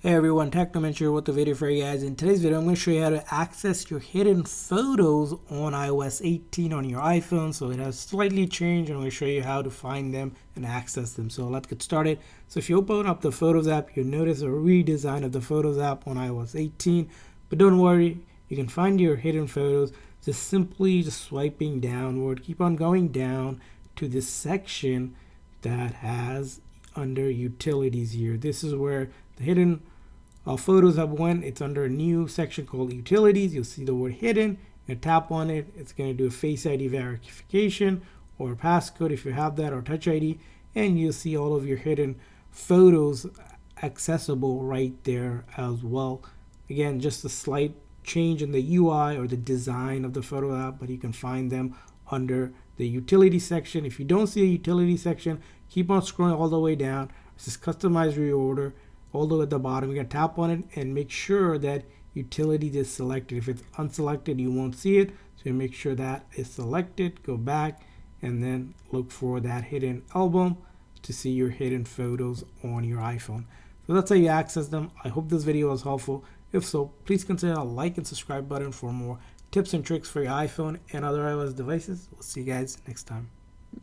Hey everyone, Technomentary with the video for you guys. In today's video, I'm going to show you how to access your hidden photos on iOS 18 on your iPhone. So it has slightly changed, and I'm going to show you how to find them and access them. So let's get started. So if you open up the Photos app, you'll notice a redesign of the Photos app on iOS 18. But don't worry, you can find your hidden photos just simply swiping downward. Keep on going down to this section that has under utilities here. This is where the hidden photos have went. It's under a new section called utilities. You'll see the word hidden. You tap on it. It's going to do a face ID verification or a passcode if you have that, or touch ID, and you'll see all of your hidden photos accessible right there as well. Again, just a slight change in the UI or the design of the photo app, but you can find them under the utility section. If you don't see a utility section, keep on scrolling all the way down. This is customize reorder. All the way at the bottom, you're going to tap on it and make sure that utility is selected. If it's unselected, you won't see it. So you make sure that is selected. Go back and then look for that hidden album to see your hidden photos on your iPhone. So that's how you access them. I hope this video was helpful. If so, please consider a like and subscribe button for more tips and tricks for your iPhone and other iOS devices. We'll see you guys next time.